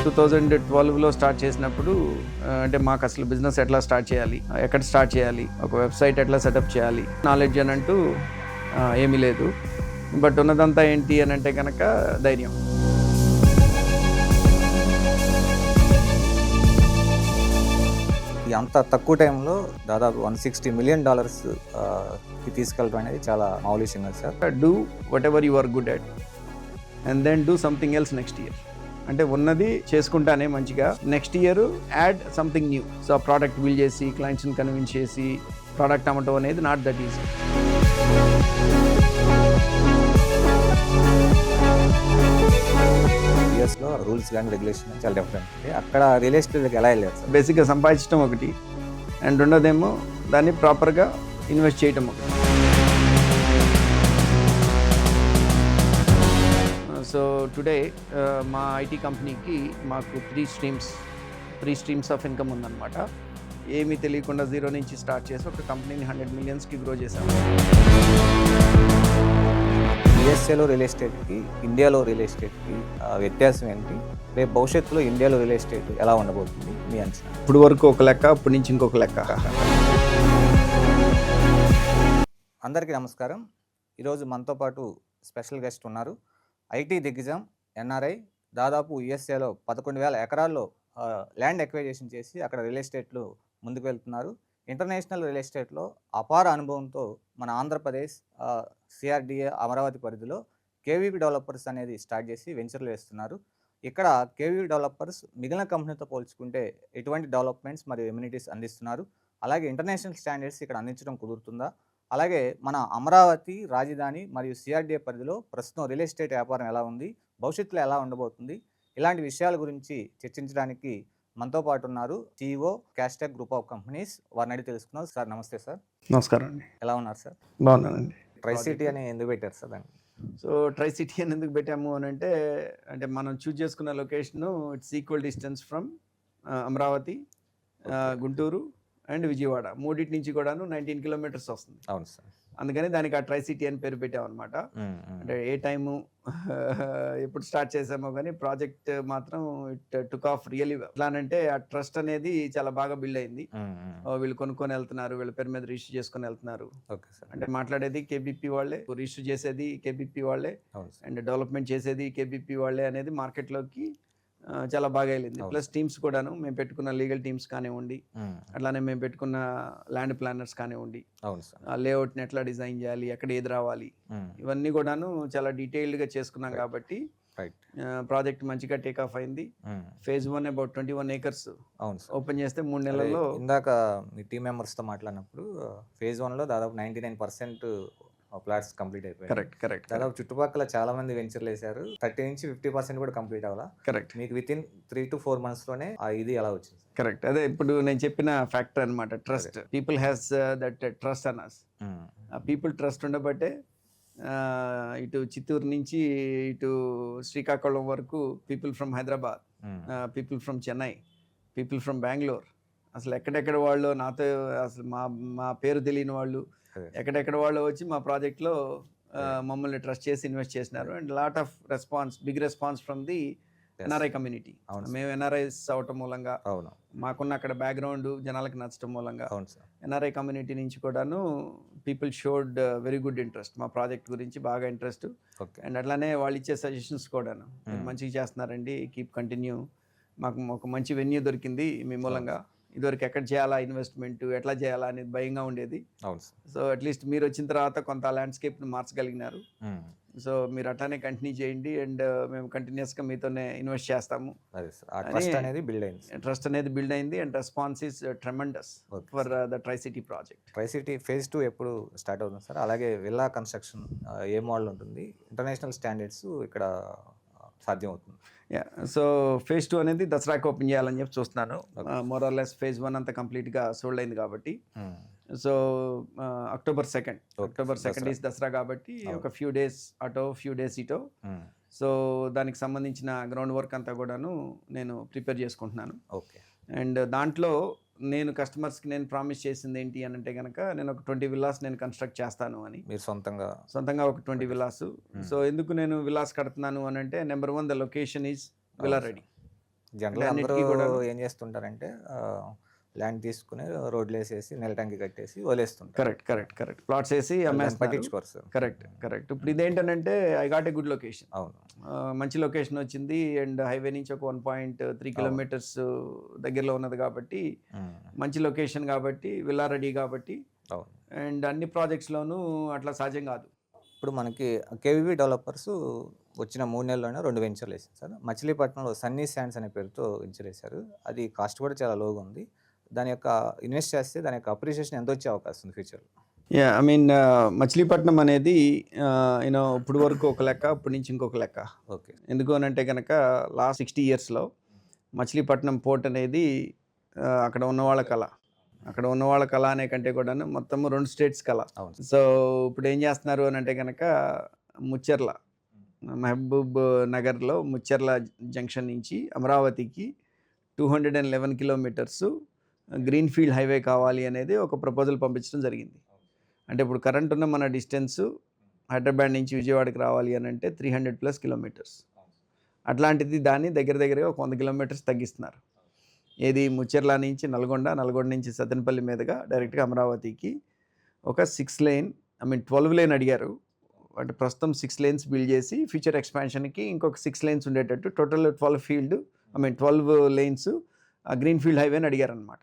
2012లో start చేసినప్పుడు అంటే మాకు అసలు బిజినెస్ ఎట్లా స్టార్ట్ చేయాలి, ఎక్కడ స్టార్ట్ చేయాలి, ఒక వెబ్సైట్ ఎట్లా సెటప్ చేయాలి, నాలెడ్జ్ అని అంటూ ఏమీ లేదు. బట్ ఉన్నదంతా ఏంటి అని అంటే కనుక ధైర్యం. అంత తక్కువ టైంలో దాదాపు $160 మిలియన్ కి తీసుకెళ్ళడం అనేది చాలా మామూలు విషయం కదా sir. Do whatever you are good at and then do something else next year. అంటే ఉన్నది చేసుకుంటానే మంచిగా next year add something new. So ఆ ప్రోడక్ట్ బిల్డ్ చేసి క్లయింట్స్ని కన్విన్స్ చేసి ప్రోడక్ట్ అమ్మటం అనేది నాట్ దట్ ఈజీ. యూఎస్లో రూల్స్ కానీ రెగ్యులేషన్ చాలా డిఫరెంట్. అక్కడ రియల్ ఎస్టేట్కి ఎలా వెళ్ళారు సార్? బేసిక్గా సంపాదించడం ఒకటి, అండ్ రెండోదేమో దాన్ని ప్రాపర్గా ఇన్వెస్ట్ చేయటం ఒకటి. సో టుడే మా ఐటీ కంపెనీకి మాకు త్రీ స్ట్రీమ్స్ ఆఫ్ ఇన్కమ్ ఉందన్నమాట. ఏమీ తెలియకుండా జీరో నుంచి స్టార్ట్ చేసి ఒక కంపెనీని 100 మిలియన్స్కి గ్రో చేశాము. యూఎస్ఏలో రియల్ ఎస్టేట్కి ఇండియాలో రియల్ ఎస్టేట్కి వ్యత్యాసం ఏంటి? రేపు భవిష్యత్తులో ఇండియాలో రియల్ ఎస్టేట్ ఎలా ఉండబోతుంది మీ అంచనా? ఇప్పుడు వరకు ఒక లెక్క, ఇప్పటి నుంచి ఇంకొక లెక్క. అందరికీ నమస్కారం. ఈరోజు మనతో పాటు స్పెషల్ గెస్ట్ ఉన్నారు. ఐటీ దిగ్గజం ఎన్ఆర్ఐ దాదాపు యూఎస్ఏలో 11,000 ఎకరాల్లో ల్యాండ్ ఎక్వైజేషన్ చేసి అక్కడ రియల్ ఎస్టేట్లో ముందుకు వెళ్తున్నారు. ఇంటర్నేషనల్ రియల్ ఎస్టేట్లో అపార అనుభవంతో మన ఆంధ్రప్రదేశ్ సిఆర్డిఏ అమరావతి పరిధిలో కేవీపీ డెవలపర్స్ అనేది స్టార్ట్ చేసి వెంచర్లు వేస్తున్నారు. ఇక్కడ కేవీపీ డెవలపర్స్ మిగిలిన కంపెనీతో పోల్చుకుంటే ఎటువంటి డెవలప్మెంట్స్ మరియు ఎమ్యూనిటీస్ అందిస్తున్నారు, అలాగే ఇంటర్నేషనల్ స్టాండర్డ్స్ ఇక్కడ అందించడం కుదురుతుందా, అలాగే మన అమరావతి రాజధాని మరియు సిఆర్డిఏ పరిధిలో ప్రస్తుతం రియల్ ఎస్టేట్ వ్యాపారం ఎలా ఉంది, భవిష్యత్తులో ఎలా ఉండబోతుంది, ఇలాంటి విషయాల గురించి చర్చించడానికి మనతో పాటు ఉన్నారు CEO క్యాస్టెక్ గ్రూప్ ఆఫ్ కంపెనీస్. వారిని అడిగి తెలుసుకున్నాం. సార్ నమస్తే సార్. నమస్కారం అండి. ఎలా ఉన్నారు సార్? బాగున్నానండి. ట్రై సిటీ అని ఎందుకు పెట్టారు సార్ దాన్ని? సో ట్రై సిటీ అని ఎందుకు పెట్టాము అని అంటే మనం చూజ్ చేసుకున్న location it's equal distance from Amaravati, Guntur and Vijayawada. మూడింటి నుంచి కూడాను 19 కిలోమీటర్స్ వస్తుంది. అవును సార్. అందుకని దానికి ఆ ట్రై సిటీ అని పేరు పెట్టామన్నమాట. అంటే ఏ టైము ఎప్పుడు స్టార్ట్ చేసామో కానీ ప్రాజెక్ట్ మాత్రం ఇట్ టుక్ ఆఫ్ రియలీ ఎట్లా అంటే ఆ ట్రస్ట్ అనేది చాలా బాగా బిల్డ్ అయింది. వీళ్ళు కొనుక్కొని వెళ్తున్నారు, వీళ్ళ పేరు మీద రిజిస్టర్ చేసుకొని వెళ్తున్నారు. అంటే మాట్లాడేది కేబీపీ వాళ్ళే, రిజిస్టర్ చేసేది కేబీపీ వాళ్ళే, అండ్ డెవలప్మెంట్ చేసేది కేబీపీ వాళ్ళే అనేది మార్కెట్లోకి చాలా బాగా వెళ్ళింది. ప్లస్ టీమ్స్ కూడాను మేము పెట్టుకున్న లీగల్ టీమ్స్ కానివ్వండి, అట్లానే మేము పెట్టుకున్న ల్యాండ్ ప్లానర్స్ కానివ్వండి, లేఅవుట్ని ఎట్లా డిజైన్ చేయాలి, ఎక్కడ ఏది రావాలి, ఇవన్నీ కూడాను చాలా డీటెయిల్డ్గా చేసుకున్నాం. కాబట్టి ప్రాజెక్ట్ మంచిగా టేక్ ఆఫ్ అయింది. ఫేజ్ 1 అబౌట్ 21 acres ఓపెన్ చేస్తే 3 నెలల్లో. ఇందాక మీ టీమ్ మెంబర్స్తో మాట్లాడినప్పుడు ఫేజ్ 1లో దాదాపు 99% ప్లాట్స్ కంప్లీట్ అయిపోయాయి. కరెక్ట్. దాదాపు చుట్టుపక్కల చాలా మంది వెంచర్లు వేశారు. 30 నుంచి 50% కూడా కంప్లీట్ అవ్వాలా? కరెక్ట్. మీకు వితిన్ 3 to 4 monthsలోనే ఇది ఎలా వచ్చింది? కరెక్ట్. అదే ఇప్పుడు నేను చెప్పిన ఫ్యాక్టర్ అనమాట. Trust. People has that trust on us. ఆ పీపుల్ ట్రస్ట్ ఉండబట్టే ఇటు చిత్తూరు నుంచి ఇటు శ్రీకాకుళం వరకు people from Hyderabad, people from Chennai, people from Bengaluru, అసలు ఎక్కడెక్కడ వాళ్ళు నాతో అసలు మా పేరు తెలియని వాళ్ళు ఎక్కడెక్కడ వాళ్ళు వచ్చి మా ప్రాజెక్ట్లో మమ్మల్ని ట్రస్ట్ చేసి ఇన్వెస్ట్ చేసినారు. And lot of big response from the NRI community. మేము ఎన్ఆర్ఐస్ అవటం మూలంగా, మాకున్న అక్కడ బ్యాక్గ్రౌండ్ జనాలకు నచ్చటం మూలంగా ఎన్ఆర్ఐ కమ్యూనిటీ నుంచి కూడాను people showed very good interest, మా ప్రాజెక్ట్ గురించి బాగా ఇంట్రెస్ట్. అండ్ అట్లానే వాళ్ళు ఇచ్చే సజెషన్స్ కూడాను, మంచిగా చేస్తున్నారండి, కీప్ కంటిన్యూ, మాకు ఒక మంచి వెన్యూ దొరికింది మీ మూలంగా, ఇదివరకు ఎక్కడ చేయాలా ఇన్వెస్ట్మెంట్, ఎట్లా చేయాలా అనేది భయంగా ఉండేది. సో అట్లీస్ట్ మీరు వచ్చిన తర్వాత కొంత ల్యాండ్స్కేప్ని మార్చగలిగినారు. సో మీరు అట్లానే కంటిన్యూ చేయండి అండ్ మేము కంటిన్యూస్గా మీతోనే ఇన్వెస్ట్ చేస్తాము. ట్రస్ట్ అనేది బిల్డ్ అయింది and response is tremendous for the try city project. Try city phase 2 ఎప్పుడు స్టార్ట్ అవుతుంది సార్? అలాగే విల్లా కన్స్ట్రక్షన్ ఏ మోడల్ ఉంటుంది? ఇంటర్నేషనల్ స్టాండర్డ్స్ ఇక్కడ సాధ్యం అవుతుంది? సో ఫేజ్ 2 అనేది దసరాకి ఓపెన్ చేయాలని చెప్పి చూస్తున్నాను. మోర్ ఆర్ లెస్ ఫేజ్ 1 అంతా కంప్లీట్గా సోల్డ్ అయింది కాబట్టి. So October 2nd is Dasara కాబట్టి ఒక ఫ్యూ డేస్ అటో ఫ్యూ డేస్ ఇటో. సో దానికి సంబంధించిన గ్రౌండ్ వర్క్ అంతా కూడాను నేను ప్రిపేర్ చేసుకుంటున్నాను. అండ్ దాంట్లో నేను కస్టమర్స్కి నేను ప్రామిస్ చేసింది ఏంటి అని అంటే కనుక నేను ఒక 20 విల్లాస్ నేను కన్స్ట్రక్ట్ చేస్తాను అని. మీరు సొంతంగా ఒక 20 విల్లాస్. సో ఎందుకు నేను విల్లాస్ కడుతున్నాను అని అంటే number 1 the location is villa ready. జనరల్గా అందరూ అన్నిటికీ కూడా ఏం చేస్తుంటారంటే ల్యాండ్ తీసుకుని రోడ్లు వేసేసి నెల ట్యాంక్ కట్టేసి వదిలేస్తుంటారు. కరెక్ట్ ప్లాట్స్ వేసి దాన్ని అమ్మేస్తారు. పట్టించుకోరు సార్. కరెక్ట్ ఇప్పుడు ఇదేంటనంటే I got a good location, అవును. మంచి లొకేషన్ వచ్చింది అండ్ హైవే నుంచి ఒక 1.3 కిలోమీటర్స్ దగ్గరలో ఉన్నది కాబట్టి మంచి లొకేషన్ కాబట్టి విల్లా రెడీ కాబట్టి అవును. అండ్ అన్ని ప్రాజెక్ట్స్లోనూ అట్లా సాధ్యం కాదు. ఇప్పుడు మనకి కేవీబీ డెవలపర్స్ వచ్చిన 3 నెలల్లోనే 2 వెంచర్లు వేసారు సార్. మచిలీపట్నంలో సన్నీ శాండ్స్ అనే పేరుతో వెంచర్ వేశారు. అది కాస్ట్ కూడా చాలా లోగా ఉంది. దాని యొక్క ఇన్వెస్ట్ చేస్తే దాని యొక్క అప్రిషియేషన్ ఎంత వచ్చే అవకాశం ఉంది ఫ్యూచర్లో? ఐ మీన్ మచిలీపట్నం అనేది ఇప్పుడు వరకు ఒక లెక్క, ఇప్పటి నుంచి ఇంకొక లెక్క. ఓకే. ఎందుకు అని అంటే కనుక లాస్ట్ 60 ఇయర్స్లో మచిలీపట్నం పోర్ట్ అనేది అక్కడ ఉన్న వాళ్ళ కళ అనే కంటే కూడా మొత్తం 2 స్టేట్స్ కళ. అవును. సో ఇప్పుడు ఏం చేస్తున్నారు అని అంటే కనుక ముచ్చెర్ల మహబూబ్ నగర్లో ముచ్చెర్ల జంక్షన్ నుంచి అమరావతికి 211 కిలోమీటర్స్ గ్రీన్ ఫీల్డ్ హైవే కావాలి అనేది ఒక ప్రపోజల్ పంపించడం జరిగింది. అంటే ఇప్పుడు కరెంట్ ఉన్న మన డిస్టెన్స్ హైదరాబాద్ నుంచి విజయవాడకి రావాలి అని అంటే 300+ కిలోమీటర్స్. అట్లాంటిది దాన్ని దగ్గరగా ఒక 100 కిలోమీటర్స్ తగ్గిస్తున్నారు. ఏది ముచ్చెర్ల నుంచి నల్గొండ నుంచి సత్తెనపల్లి మీదుగా డైరెక్ట్గా అమరావతికి ఒక 12 లేన్ అడిగారు. అంటే ప్రస్తుతం 6 లేన్స్ బిల్డ్ చేసి ఫ్యూచర్ ఎక్స్పాన్షన్కి ఇంకొక 6 లేన్స్ ఉండేటట్టు టోటల్ 12 లేన్స్ గ్రీన్ ఫీల్డ్ హైవేని అడిగారనమాట.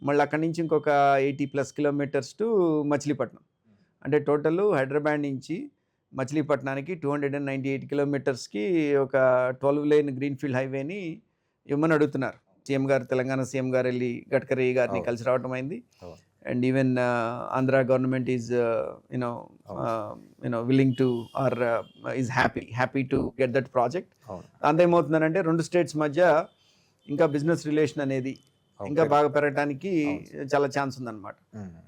మళ్ళీ అక్కడి నుంచి ఇంకొక 80+ కిలోమీటర్స్ టు మచిలీపట్నం. అంటే టోటల్ హైదరాబాద్ నుంచి మచిలీపట్నానికి 298 కిలోమీటర్స్కి ఒక 12 లేన్ గ్రీన్ ఫీల్డ్ హైవేని ఇవ్వమని అడుగుతున్నారు. తెలంగాణ సీఎం గారు వెళ్ళి గడ్కరీ గారిని కలిసి రావడం అయింది. And even Andhra government is willing to or is happy to get that project. అంతేమవుతుందనంటే 2 states మధ్య ఇంకా బిజినెస్ రిలేషన్ అనేది ఇంకా బాగా పెరగడానికి చాలా ఛాన్స్ ఉందన్నమాట.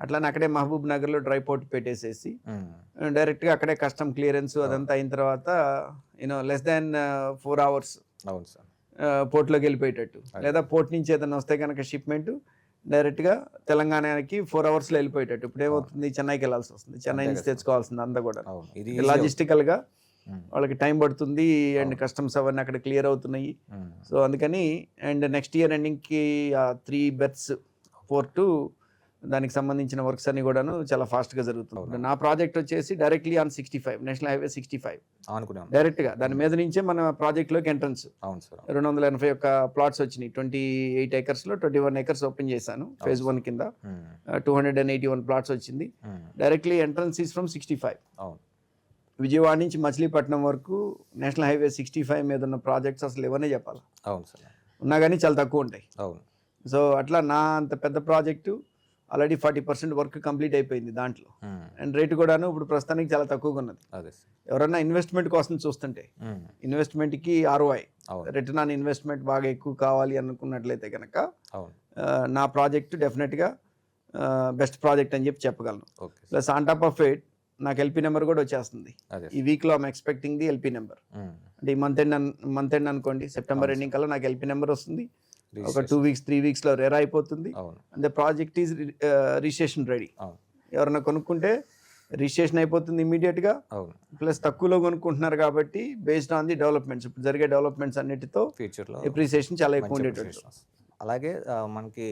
అట్లానే అక్కడే మహబూబ్ నగర్లో డ్రై పోర్ట్ పెట్టేసేసి డైరెక్ట్గా అక్కడే కస్టమ్ క్లియరెన్స్ అదంతా అయిన తర్వాత లెస్ దాన్ 4 hours పోర్ట్లోకి వెళ్ళిపోయేటట్టు, లేదా పోర్ట్ నుంచి ఏదైనా వస్తే కనుక షిప్మెంట్ డైరెక్ట్గా తెలంగాణకి 4 hours-లో వెళ్ళిపోయేటట్టు. ఇప్పుడు ఏమవుతుంది, చెన్నైకి వెళ్ళాల్సి వస్తుంది, చెన్నై నుంచి తెచ్చుకోవాల్సింది అంతా కూడా. లాజిస్టికల్గా వాళ్ళకి టైం పడుతుంది అండ్ కస్టమ్స్ అవన్నీ అక్కడ క్లియర్ అవుతున్నాయి. సో అందుకని అండ్ నెక్స్ట్ ఇయర్ ఎండింగ్కి 3 berths పోర్టు దానికి సంబంధించిన వర్క్స్ అన్ని కూడాను చాలా ఫాస్ట్గా జరుగుతుంది. నా ప్రాజెక్ట్ వచ్చేసి డైరెక్ట్లీ ఆన్ 65 నేషనల్ హైవే 65 డైరెక్ట్గా దాని మీద నుంచే మన ప్రాజెక్ట్లోకి ఎంట్రన్స్. 281 ప్లాట్స్ వచ్చినాయి. 28 acres-లో 21 acres ఓపెన్ చేశాను phase 1 కింద. 281 ప్లాట్స్ వచ్చింది. Directly entrance is from 65. Vijayawada నుంచి మచిలీపట్నం వరకు నేషనల్ హైవే 65 మీద ఉన్న ప్రాజెక్ట్స్ అసలు ఇవన్నీ చెప్పాలి. ఉన్నా కానీ చాలా తక్కువ ఉంటాయి. సో అట్లా నా అంత పెద్ద ప్రాజెక్టు ఆల్రెడీ 40% వర్క్ కంప్లీట్ అయిపోయింది దాంట్లో. అండ్ రేటు కూడాను ఇప్పుడు ప్రస్తుతానికి చాలా తక్కువగా ఉన్నది. ఎవరన్నా ఇన్వెస్ట్మెంట్ కోసం చూస్తుంటే ఇన్వెస్ట్మెంట్కి ROI రిటర్న్ ఆన్ ఇన్వెస్ట్మెంట్ బాగా ఎక్కువ కావాలి అనుకున్నట్లయితే కనుక నా ప్రాజెక్టు డెఫినెట్గా బెస్ట్ ప్రాజెక్ట్ అని చెప్పగలను. Plus on top of it నాకు LP నెంబర్ కూడా వచ్చేస్తుంది. ఈ వీక్లో I'm expecting the LP number. అంటే ఈ మంత్ ఎండ్ అనుకోండి, సెప్టెంబర్ ఎండింగ్ కల్లా నాకు LP నెంబర్ వస్తుంది. ఒక 2 weeks 3 weeks-లో రేరా అయిపోతుంది. And the project is registration ready. ఎవరైనా కొనుక్కుంటే రిజిస్ట్రేషన్ అయిపోతుంది ఇమీడియట్గా. ప్లస్ తక్కువలో కొనుక్కుంటున్నారు కాబట్టి బేస్డ్ ఆన్ ది డెవలప్మెంట్స్, ఇప్పుడు జరిగే డెవలప్మెంట్స్ అన్నిటితో ఫ్యూచర్లో ఎప్రిసియేషన్ చాలా ఎక్కువ ఉండేటట్టు. అలాగే మనకి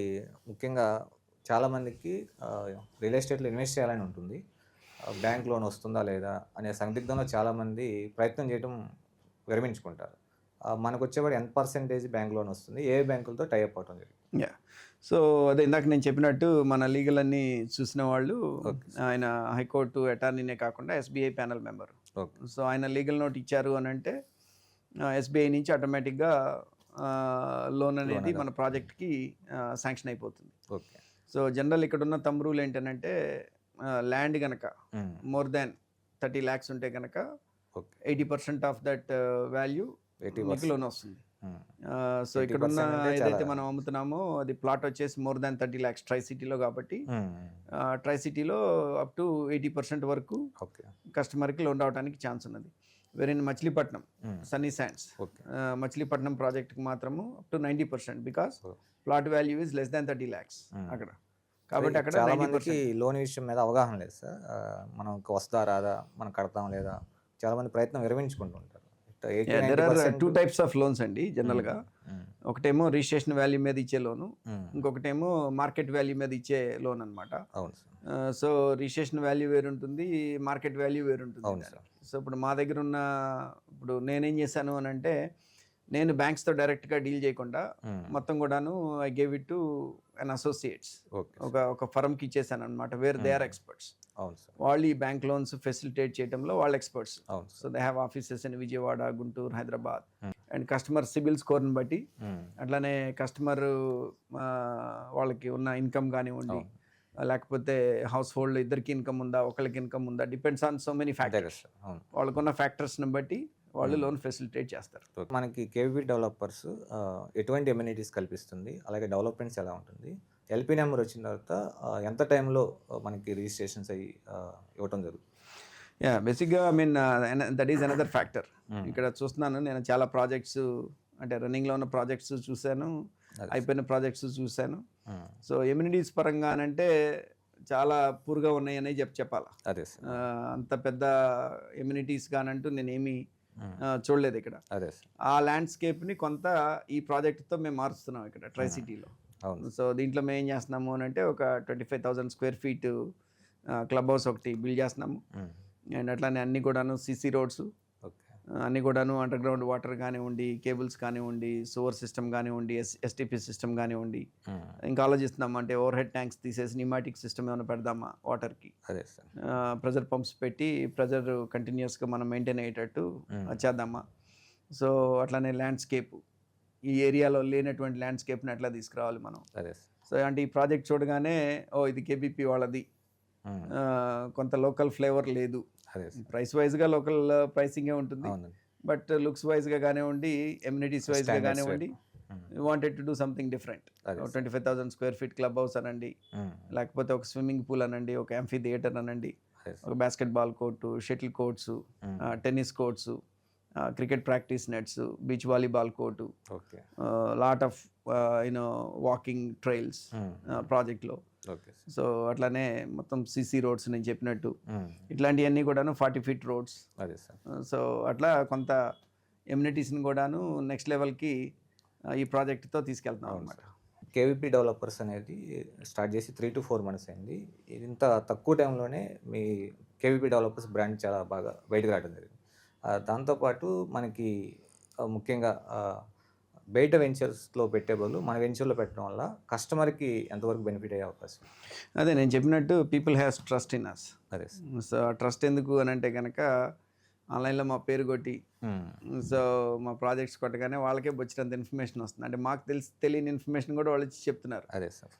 ముఖ్యంగా చాలామందికి రియల్ ఎస్టేట్లో ఇన్వెస్ట్ చేయాలని ఉంటుంది. బ్యాంక్ లోన్ వస్తుందా లేదా అనే సందిగ్ధంలో చాలామంది ప్రయత్నం చేయడం విరమించుకుంటారు. మనకు వచ్చేవాడు ఎంత % బ్యాంక్ లోన్ వస్తుంది, ఏ బ్యాంకులతో టైఅప్ అవటం జరిగింది? సో అదే ఇందాక నేను చెప్పినట్టు మన లీగల్ అన్ని చూసిన వాళ్ళు, ఆయన హైకోర్టు అటార్నీనే కాకుండా SBI ప్యానల్ మెంబర్. సో ఆయన లీగల్ నోట్ ఇచ్చారు అని అంటే SBI నుంచి ఆటోమేటిక్గా లోన్ అనేది మన ప్రాజెక్ట్కి శాంక్షన్ అయిపోతుంది. సో జనరల్ ఇక్కడ ఉన్న థంబ్ రూల్ ఏంటంటే ల్యాండ్ కనుక మోర్ దాన్ 30 lakhs ఉంటే కనుక 80% ఆఫ్ దట్ వాల్యూ మీకు లోన్ వస్తుంది. సో ఇక్కడ ఉన్న ఏదైతే మనం అమ్ముతున్నామో అది ప్లాట్ వచ్చేసి మోర్ దాన్ 30 lakhs ట్రై సిటీలో కాబట్టి ట్రై సిటీలో అప్ టు 80% వరకు కస్టమర్కి లోన్ రావడానికి ఛాన్స్ ఉన్నది. వేరే మచిలీపట్నం సన్నీ శాండ్స్ మచిలీపట్నం ప్రాజెక్ట్కి మాత్రము up to 90% because plot value is less than 30 lakhs అక్కడ. కాబట్టి అక్కడ చాలా మందికి లోన్ విషయం మీద అవగాహన లేదు సార్. మనకు వస్తుందా రాదా, మనం కడతాం లేదా, చాలా మంది ప్రయత్నం విరమించుకుంటూ ఉంటారు. There are 2 types of loans అండి జనరల్గా. ఒకటేమో రిజిస్ట్రేషన్ వాల్యూ మీద ఇచ్చే లోను, ఇంకొకటేమో మార్కెట్ వాల్యూ మీద ఇచ్చే లోన్ అనమాట. అవును సార్. సో రిజిస్ట్రేషన్ వాల్యూ వేరుంటుంది, మార్కెట్ వాల్యూ వేరుంటుంది. అవును సార్. సో ఇప్పుడు మా దగ్గర ఉన్న, ఇప్పుడు నేనేం చేశాను అని అంటే, నేను బ్యాంక్స్తో డైరెక్ట్గా డీల్ చేయకుండా మొత్తం కూడాను I gave it to an associates, okay. ఒక ఫర్మ్కి ఇచ్చేసాను అనమాట, వేర్ దే ఆర్ ఎక్స్పర్ట్స్. అవును సార్. వాళ్ళు ఈ బ్యాంక్ లోన్స్ ఫెసిలిటేట్ చేయడంలో వాళ్ళు ఎక్స్పర్ట్స్. అవును so they have offices in Vijayawada, Guntur, Hyderabad. And customer CIBIL స్కోర్ని బట్టి, అట్లానే కస్టమర్ వాళ్ళకి ఉన్న ఇన్కమ్ కానివ్వండి, లేకపోతే హౌస్ హోల్డ్ ఇద్దరికి ఇన్కమ్ ఉందా, ఒకరికి ఇన్కమ్ ఉందా, depends on so many factors. వాళ్ళకున్న ఫ్యాక్టర్స్ని బట్టి వాళ్ళు లోన్ ఫెసిలిటేట్ చేస్తారు. మనకి కేవీపీ డెవలపర్స్ ఎటువంటి ఎమ్యూనిటీస్ కల్పిస్తుంది, అలాగే డెవలప్మెంట్స్ ఎలా ఉంటుంది, ఎల్పీ నెంబర్ వచ్చిన తర్వాత ఎంత టైంలో మనకి రిజిస్ట్రేషన్స్ అయ్యి ఇవ్వటం జరుగుతుంది? యా, బేసిక్గా I mean that is another factor. ఇక్కడ చూస్తున్నాను నేను చాలా ప్రాజెక్ట్స్, అంటే రన్నింగ్లో ఉన్న ప్రాజెక్ట్స్ చూశాను, అయిపోయిన ప్రాజెక్ట్స్ చూశాను. సో ఎమ్యూనిటీస్ పరంగా అంటే చాలా పూర్గా ఉన్నాయని చెప్పాలా. అదే సార్. అంత పెద్ద ఎమ్యూనిటీస్ కానంటూ నేనేమి చూడలేదు ఇక్కడ. అదే సార్. ఆ ల్యాండ్స్కేప్ని కొంత ఈ ప్రాజెక్ట్తో మేము మారుస్తున్నాం ఇక్కడ ట్రై సిటీలో. సో దీంట్లో మేము ఏం చేస్తున్నాము అని అంటే, ఒక 25,000 స్క్వేర్ ఫీట్ క్లబ్ హౌస్ ఒకటి బిల్డ్ చేస్తున్నాము. అండ్ అట్లానే అన్ని కూడాను సీసీ రోడ్స్, అన్నీ కూడాను అండర్ గ్రౌండ్ వాటర్ కానివ్వండి, కేబుల్స్ కానివ్వండి, సోవర్ సిస్టమ్ కానివ్వండి, ఎస్టీపీ సిస్టమ్ కానివ్వండి. ఇంకా ఆలోచిస్తున్నాం అంటే ఓవర్ హెడ్ ట్యాంక్స్ తీసేసి న్యూమాటిక్ సిస్టమ్ ఏమైనా పెడదామా వాటర్కి. అదే సార్. ప్రెజర్ పంప్స్ పెట్టి ప్రెజర్ కంటిన్యూస్గా మనం మెయింటైన్ అయ్యేటట్టు చేద్దామా. సో అట్లానే ల్యాండ్స్కేప్, ఈ ఏరియాలో లేనటువంటి ల్యాండ్స్కేప్ని అట్లా తీసుకురావాలి మనం. అదే. సో అంటే ఈ ప్రాజెక్ట్ చూడగానే ఇది కేబీపీ వాళ్ళది, కొంత లోకల్ ఫ్లేవర్ లేదు. ప్రైస్ వైజ్గా లోకల్ ప్రైసింగే ఉంటుంది, బట్ లుక్స్ వైజ్గా కానివ్వండి, ఎమ్యూనిటీస్ వైజ్గా కానివ్వండి, wanted to do something different. 25,000 square feet club house అనండి, లేకపోతే ఒక స్విమ్మింగ్ పూల్ అనండి, ఒక యాంఫీ థియేటర్ అనండి, ఒక basketball court, shuttle courts, tennis courts, cricket practice nets, beach volleyball court, lot of walking trials ప్రాజెక్ట్లో. సో అట్లానే మొత్తం సీసీ రోడ్స్ నేను చెప్పినట్టు, ఇట్లాంటివన్నీ కూడాను 40 ఫీట్ రోడ్స్. సో అట్లా కొంత ఎమ్యూనిటీస్ని కూడాను నెక్స్ట్ లెవెల్కి ఈ ప్రాజెక్ట్తో తీసుకెళ్తున్నాం అనమాట. కేవీపీ డెవలపర్స్ అనేది స్టార్ట్ చేసి 3 to 4 months అయింది. ఇంత తక్కువ టైంలోనే మీ కేవీపీ డెవలపర్స్ బ్రాండ్ చాలా బాగా బయటకు రావడం జరిగింది. దాంతోపాటు మనకి ముఖ్యంగా బయట వెంచర్స్లో పెట్టే బదులు మన వెంచర్లో పెట్టడం వల్ల కస్టమర్కి ఎంతవరకు బెనిఫిట్ అయ్యే అవకాశం? అదే నేను చెప్పినట్టు people has trust in us. అదే. సో ట్రస్ట్ ఎందుకు అని అంటే కనుక, ఆన్లైన్లో మా పేరు కొట్టి, సో మా ప్రాజెక్ట్స్ కొట్టగానే వాళ్ళకే వచ్చినంత ఇన్ఫర్మేషన్ వస్తుంది. అంటే మాకు తెలియని ఇన్ఫర్మేషన్ కూడా వాళ్ళు చెప్తున్నారు. అదే సార్.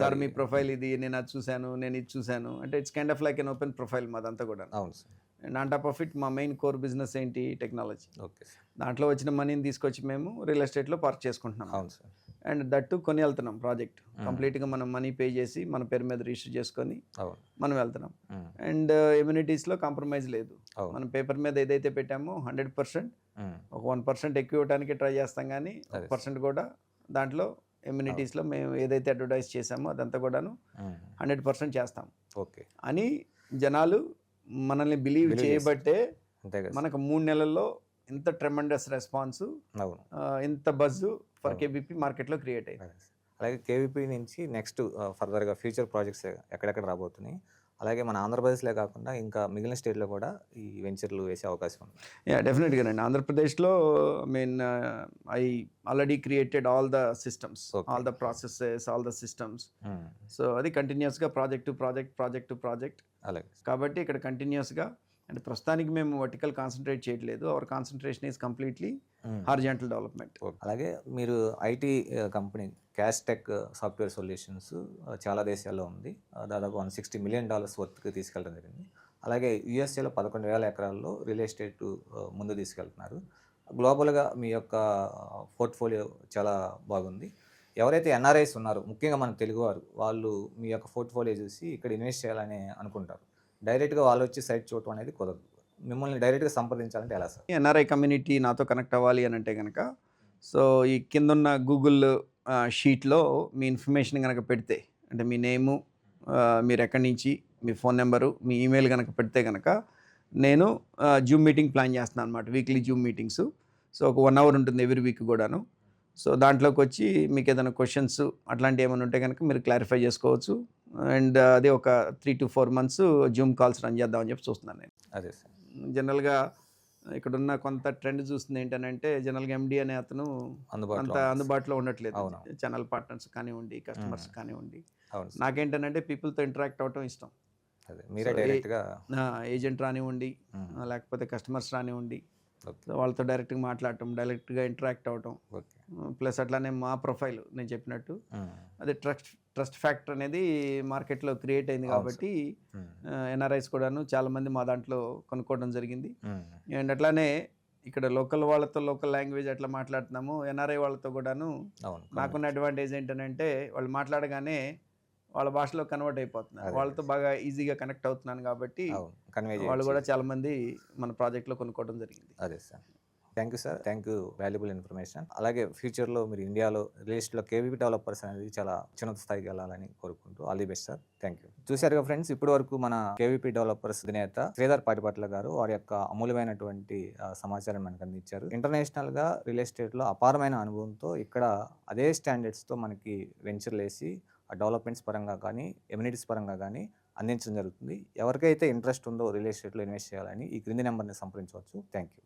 సార్ మీ ప్రొఫైల్ ఇది, నేను అది చూశాను, నేను ఇది చూశాను అంటే it's kind of like an open profile మాదంతా కూడా. అవును sir. And on top of it మా మెయిన్ కోర్ బిజినెస్ ఏంటి, టెక్నాలజీ. Okay sir. దాంట్లో వచ్చిన మనీని తీసుకొచ్చి మేము రియల్ ఎస్టేట్లో పార్క్ చేసుకుంటున్నాం. అవును సార్. అండ్ దట్టు కొని వెళ్తున్నాం ప్రాజెక్ట్ కంప్లీట్గా, మనం మనీ పే చేసి మన పేరు మీద రిజిస్టర్ చేసుకొని మనం వెళ్తున్నాం. అండ్ ఎమ్యూనిటీస్లో కాంప్రమైజ్ లేదు. మనం పేపర్ మీద ఏదైతే పెట్టామో 100%, ఒక 1% ఎక్కువ ఇవ్వడానికి ట్రై చేస్తాం, కానీ 1% కూడా దాంట్లో ఎమ్యూనిటీస్లో మేము ఏదైతే అడ్వర్టైజ్ చేసామో అదంతా కూడాను 100% చేస్తాం. ఓకే అని జనాలు మనల్ని బిలీవ్ చేయబట్టే మనకు 3 నెలల్లో ఇంత ట్రెమెండస్ రెస్పాన్స్, ఇంత బజ్ ఫర్ కేబీపీ మార్కెట్లో క్రియేట్ అయ్యింది. అలాగే కేవీపీ నుంచి నెక్స్ట్ ఫర్దర్గా ఫ్యూచర్ ప్రాజెక్ట్స్ ఎక్కడెక్కడ రాబోతున్నాయి, అలాగే మన ఆంధ్రప్రదేశ్లో కాకుండా ఇంకా మిగిలిన స్టేట్లో కూడా ఈ వెంచర్లు వేసే అవకాశం ఉంది? యా, డెఫినెట్గా అండి. ఆంధ్రప్రదేశ్లో I already created all the systems, all the processes, all the systems. So అది కంటిన్యూస్గా ప్రాజెక్ట్ టు ప్రాజెక్ట్. అలాగే. కాబట్టి ఇక్కడ కంటిన్యూస్గా, అంటే ప్రస్తుతానికి మేము వర్టికల్ కాన్సన్ట్రేట్ చేయట్లేదు. Our concentration is completely horizontal development. అలాగే మీరు IT company Castech software solutions చాలా దేశాల్లో ఉంది, దాదాపు $160 million వర్త్కి తీసుకెళ్ళడం జరిగింది. అలాగే యూఎస్ఏలో 11,000 ఎకరాల్లో రియల్ ఎస్టేట్ ముందు తీసుకెళ్తున్నారు. గ్లోబల్గా మీ యొక్క పోర్ట్ఫోలియో చాలా బాగుంది. ఎవరైతే ఎన్ఆర్ఐస్ ఉన్నారో, ముఖ్యంగా మన తెలుగువారు, వాళ్ళు మీ యొక్క పోర్ట్ఫోలియో చూసి ఇక్కడ ఇన్వెస్ట్ చేయాలని అనుకుంటారు. డైరెక్ట్గా వాళ్ళు వచ్చి సైట్ చూడటం అనేది కుదరదు. మిమ్మల్ని డైరెక్ట్గా సంప్రదించాలంటే ఎలా సార్? ఎన్ఆర్ఐ కమ్యూనిటీ నాతో కనెక్ట్ అవ్వాలి అని అంటే కనుక, సో ఈ కిందున్న గూగుల్ షీట్లో మీ ఇన్ఫర్మేషన్ కనుక పెడితే, అంటే మీ నేము, మీరు ఎక్కడి నుంచి, మీ ఫోన్ నెంబరు, మీ ఈమెయిల్ కనుక పెడితే కనుక, నేను జూమ్ మీటింగ్ ప్లాన్ చేస్తున్నాను అనమాట. Weekly Zoom meetings. సో ఒక 1 hour ఉంటుంది ఎవ్రీ వీక్ కూడాను. సో దాంట్లోకి వచ్చి మీకు ఏదైనా క్వశ్చన్స్ అట్లాంటివి ఏమైనా ఉంటే కనుక మీరు క్లారిఫై చేసుకోవచ్చు. అండ్ అదే ఒక 3 to 4 months Zoom calls run చేద్దామని చెప్పి చూస్తున్నాను నేను. అదే సార్. జనరల్గా ఇక్కడున్న కొంత ట్రెండ్ చూస్తుంది ఏంటనంటే జనరల్గా ఎండి అనే అతను అంత అందుబాటులో ఉండట్లేదు. అవును. ఛానల్ పార్ట్నర్స్ కానివ్వండి, కస్టమర్స్ కానివ్వండి. అవును సార్. నాకేంటనంటే పీపుల్తో ఇంటరాక్ట్ అవ్వటం ఇష్టం. అదే మీరే సో, డైరెక్ట్గా. ఏజెంట్ రానివ్వండి, లేకపోతే కస్టమర్స్ రానివ్వండి, ఓకే. సో వాళ్ళతో డైరెక్ట్గా మాట్లాడటం, డైరెక్ట్గా ఇంటరాక్ట్ అవ్వటం. ఓకే. ప్లస్ అట్లానే మా ప్రొఫైల్ నేను చెప్పినట్టు అదే ట్రస్ట్ ఫ్యాక్టర్ అనేది మార్కెట్లో క్రియేట్ అయింది అవును కాబట్టి ఎన్ఆర్ఐస్ కూడాను చాలామంది మా దాంట్లో కొనుక్కోవడం జరిగింది. అండ్ అట్లానే ఇక్కడ లోకల్ వాళ్ళతో లోకల్ లాంగ్వేజ్ ఎట్లా మాట్లాడుతున్నాము, ఎన్ఆర్ఐ వాళ్ళతో కూడాను అవును. నాకున్న అడ్వాంటేజ్ ఏంటంటే వాళ్ళు మాట్లాడగానే వాళ్ళ భాషలో కన్వర్ట్ అయిపోతున్నారు. అదే. వాళ్ళతో బాగా ఈజీగా కనెక్ట్ అవుతున్నాను కాబట్టి అవును. కన్వే వాళ్ళు చేయొచ్చు. కూడా చాలామంది మన ప్రాజెక్ట్లో కొనుక్కోవడం జరిగింది. అదే sir. Thank you sir. Thank you valuable information. అలాగే ఫ్యూచర్లో మీరు ఇండియాలో రియల్ ఎస్టేట్లో కేవీపీ డెవలపర్స్ అనేది చాలా ఉన్నత స్థాయికి వెళ్ళాలని కోరుకుంటూ all the best sir. Thank you. చూశారుగా ఫ్రెండ్స్, ఇప్పటి వరకు మన కేవీపీ డెవలపర్స్ అధినేత శ్రీధర్ పాటిపట్ల గారు వారి యొక్క అమూల్యమైనటువంటి సమాచారం మనకు అందించారు. ఇంటర్నేషనల్గా రియల్ ఎస్టేట్లో అపారమైన అనుభవంతో ఇక్కడ అదే స్టాండర్డ్స్తో మనకి వెంచర్లు వేసి ఆ డెవలప్మెంట్స్ పరంగా కానీ ఎమ్యూనిటీస్ పరంగా కానీ అందించడం జరుగుతుంది. ఎవరికైతే ఇంట్రెస్ట్ ఉందో రియల్ ఎస్టేట్లో ఇన్వెస్ట్ చేయాలని ఈ క్రింది నెంబర్ని సంప్రదించవచ్చు. Thank you.